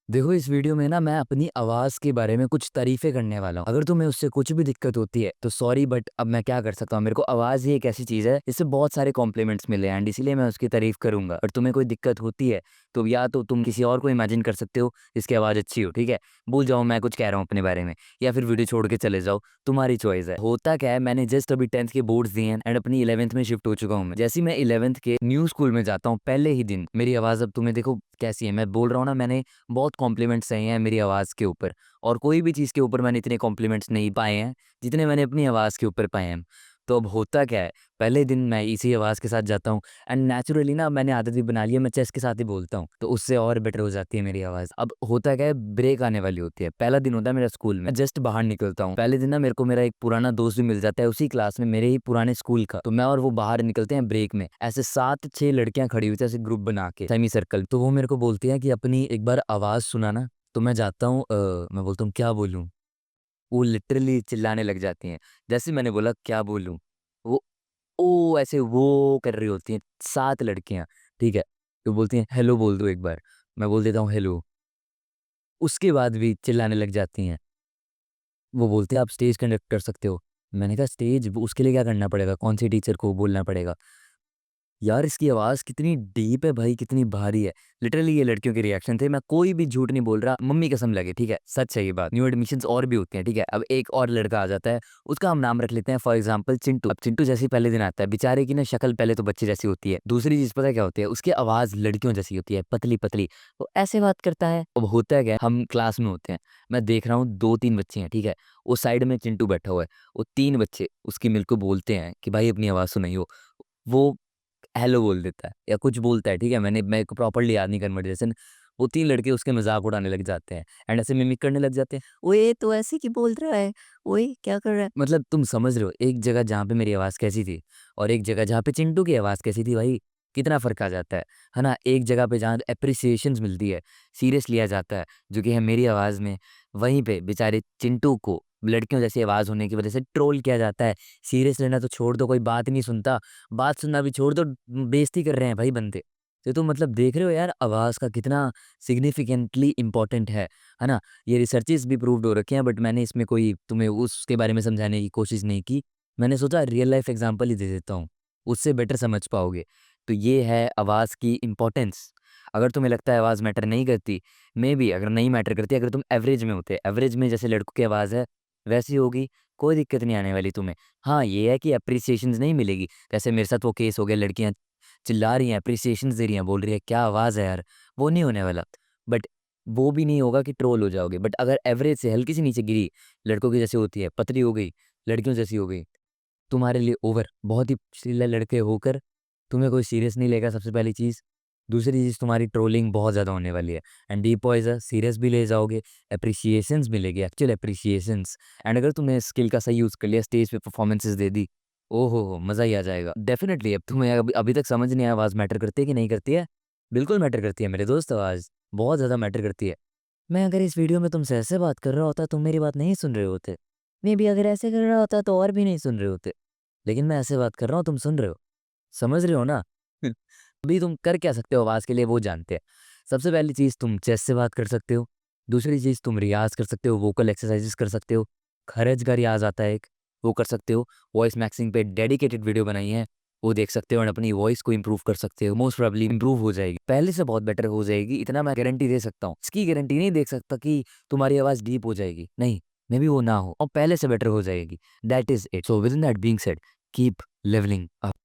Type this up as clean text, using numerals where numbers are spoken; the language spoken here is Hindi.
देखो इस वीडियो में ना मैं अपनी आवाज़ के बारे में कुछ तारीफ़ें करने वाला हूँ। अगर तुम्हें उससे कुछ भी दिक्कत होती है तो सॉरी, बट अब मैं क्या कर सकता हूँ। मेरे को आवाज़ ही एक ऐसी चीज़ है, इससे बहुत सारे कॉम्प्लीमेंट्स मिले एंड इसीलिए मैं उसकी तारीफ़ करूँगा। और तुम्हें कोई दिक्कत होती है तो या तो तुम किसी और को इमेजिन कर सकते हो जिसकी आवाज़ अच्छी हो, ठीक है? भूल जाओ मैं कुछ कह रहा हूँ अपने बारे में, या फिर वीडियो छोड़ के चले जाओ, तुम्हारी चॉइस है। होता क्या है, मैंने जस्ट अभी 10th के बोर्ड्स दिए हैं एंड अपनी 11th में शिफ्ट हो चुका हूँ मैं। जैसे ही मैं 11th के न्यू स्कूल में जाता हूँ पहले ही दिन मेरी आवाज़, अब तुम्हें देखो कैसी है, मैं बोल रहा हूँ ना, मैंने बहुत कॉम्प्लीमेंट्स सहे हैं मेरी आवाज़ के ऊपर, और कोई भी चीज़ के ऊपर मैंने इतने कॉम्प्लीमेंट्स नहीं पाए हैं जितने मैंने अपनी आवाज़ के ऊपर पाए हैं। तो अब होता क्या है, पहले दिन मैं इसी आवाज़ के साथ जाता हूँ एंड नेचुरली ना मैंने आदत भी बना ली है, मैं चेस्ट के साथ ही बोलता हूँ, तो उससे और बेटर हो जाती है मेरी आवाज़। अब होता क्या है, ब्रेक आने वाली होती है, पहला दिन होता है मेरा स्कूल में, जस्ट बाहर निकलता हूँ पहले दिन ना, मेरे को मेरा एक पुराना दोस्त भी मिल जाता है उसी क्लास में, मेरे ही पुराने स्कूल का। तो मैं और वो बाहर निकलते हैं ब्रेक में, ऐसे 7-6 लड़कियां खड़ी हुई थी ऐसे ग्रुप बना के सेमी सर्कल। तो वो मेरे को बोलती हैं कि अपनी एक बार आवाज़ सुनाना। तो मैं जाता हूँ, मैं बोलता हूँ क्या बोलूँ? वो लिटरली चिल्लाने लग जाती हैं। जैसे ही मैंने बोला क्या बोलूँ? वो ओ ऐसे वो कर रही होती हैं 7 लड़कियाँ, ठीक है? तो बोलती हैं हेलो बोल दो एक बार। मैं बोल देता हूँ हेलो। उसके बाद भी चिल्लाने लग जाती हैं। वो बोलते हैं आप स्टेज कंडक्ट कर सकते हो। मैंने कहा स्टेज उसके लिए क्या करना पड़ेगा? कौन से टीचर को बोलना पड़ेगा? यार इसकी आवाज़ कितनी डीप है भाई, कितनी भारी है। लिटरली ये लड़कियों के रिएक्शन थे, मैं कोई भी झूठ नहीं बोल रहा, मम्मी कसम लगे, ठीक है? सच है ये बात। न्यू एडमिशन्स और भी होते हैं, ठीक है? अब एक और लड़का आ जाता है, उसका हम नाम रख लेते हैं फॉर एग्ज़ाम्पल चिंटू। अब चिंटू जैसे ही पहले दिन आता है, बेचारे की ना शक्ल पहले तो बच्चे जैसी होती है। दूसरी चीज़ पता है क्या होती है? उसकी आवाज़ लड़कियों जैसी होती है, पतली-पतली। वो ऐसे बात करता है। अब होता क्या है, हम क्लास में होते हैं, मैं देख रहा हूँ 2-3 बच्चे हैं, ठीक है? वो साइड में चिंटू बैठा हुआ है, वो 3 बच्चे उसकी मेरे को बोलते हैं कि भाई अपनी आवाज़ सुनाइयो। वो हेलो बोल देता है या कुछ बोलता है, ठीक है? मेरे को प्रॉपर्ली याद नहीं कन्वर्सेशन। वो 3 लड़के उसके मज़ाक उड़ाने लग जाते हैं एंड ऐसे मिमिक करने लग जाते हैं। ओए! तो ऐसे क्यों बोल रहा है? ओए! क्या कर रहा है? मतलब तुम समझ रहे हो, एक जगह जहाँ पे मेरी आवाज़ कैसी थी और एक जगह जहाँ पे चिंटू की आवाज़ कैसी थी भाई, कितना फ़र्क आ जाता है ना? एक जगह पे जहाँ एप्रिसिएशंस मिलती है, सीरियस लिया जाता है, जो कि है मेरी आवाज़ में, वहीं पे बेचारे चिंटू को लड़कियों जैसी आवाज़ होने की वज़ह से ट्रोल किया जाता है। सीरियस लेना तो छोड़ दो, कोई बात ही नहीं सुनता। बात सुनना भी छोड़ दो, बेइज़्ती कर रहे हैं भाई बंदे। तो तुम मतलब देख रहे हो यार आवाज़ का कितना सिग्निफिकेंटली इम्पोर्टेंट है ना? ये रिसर्चेज़ भी प्रूव्ड हो रखे हैं, बट मैंने इसमें कोई तुम्हें उसके बारे में समझाने की कोशिश नहीं की। मैंने सोचा रियल लाइफ़ एग्ज़ाम्पल ही दे देता हूँ, उससे बेटर समझ पाओगे। तो ये है आवाज़ की इम्पोर्टेंस। अगर तुम्हें लगता है आवाज़ मैटर नहीं करती, मेबी अगर नहीं मैटर करती, अगर तुम एवरेज में होते, एवरेज में जैसे लड़कों की आवाज़ है, वैसी होगी, कोई दिक्कत नहीं आने वाली तुम्हें। हाँ, ये है कि एप्रिसिएशंस नहीं मिलेगी। जैसे मेरे साथ वो केस हो गया, लड़कियाँ चिल्ला रही हैं, एप्रिसिएशंस दे रही हैं, बोल रही है क्या आवाज़ है यार, वो नहीं होने वाला। बट वो भी नहीं होगा कि ट्रोल हो जाओगे। बट अगर एवरेज से हल्की सी नीचे गिरी, लड़कों की जैसे होती है, पतली हो गई, लड़कियों जैसी हो गई, तुम्हारे लिए ओवर। बहुत ही चिल्ला लड़के होकर तुम्हें कोई सीरियस नहीं लेगा, सबसे पहली चीज़। दूसरी चीज़, तुम्हारी ट्रोलिंग बहुत ज़्यादा होने वाली है एंड डीप वॉइस है, सीरियस भी ले जाओगे, एप्रिसिएशंस मिलेगी, एक्चुअल एप्रिसिएशंस। एंड अगर तुमने स्किल का सही यूज़ कर लिया, स्टेज पे परफॉर्मेंसेस दे दी, ओहो हो! मज़ा ही आ जाएगा। डेफ़िनिटली अब तुम्हें अभी अभी तक समझ नहीं आया आवाज़ मैटर करती है कि नहीं करती है? बिल्कुल मैटर करती है मेरे दोस्त, आवाज़ बहुत ज़्यादा मैटर करती है। मैं अगर इस वीडियो में तुमसे ऐसे बात कर रहा होता, तुम मेरी बात नहीं सुन रहे होते। मेबी अगर ऐसे कर रहा होता तो और भी नहीं सुन रहे होते। लेकिन मैं ऐसे बात कर रहा हूँ, तुम सुन रहे हो। समझ रहे हो ना? अभी तुम कर क्या सकते हो आवाज़ के लिए, वो जानते हैं। सबसे पहली चीज़, तुम चेस्ट से बात कर सकते हो। दूसरी चीज़, तुम रियाज़ कर सकते हो, वोकल एक्सरसाइज़ेज़ कर सकते हो। खरज का रियाज़ आता है एक, वो कर सकते हो। वॉइस मैक्सिंग पे डेडिकेटेड वीडियो बनाई है, वो देख सकते हो और अपनी वॉइस को इम्प्रूव कर सकते हो। मोस्ट प्रोबेबली इम्प्रूव हो जाएगी, पहले से बहुत बेटर हो जाएगी, इतना मैं गारंटी दे सकता हूँ। इसकी गारंटी नहीं दे सकता कि तुम्हारी आवाज़ डीप हो जाएगी, नहीं, मेबी वो ना हो और पहले से बेटर हो जाएगी। That is it. So within that being said, keep levelling up.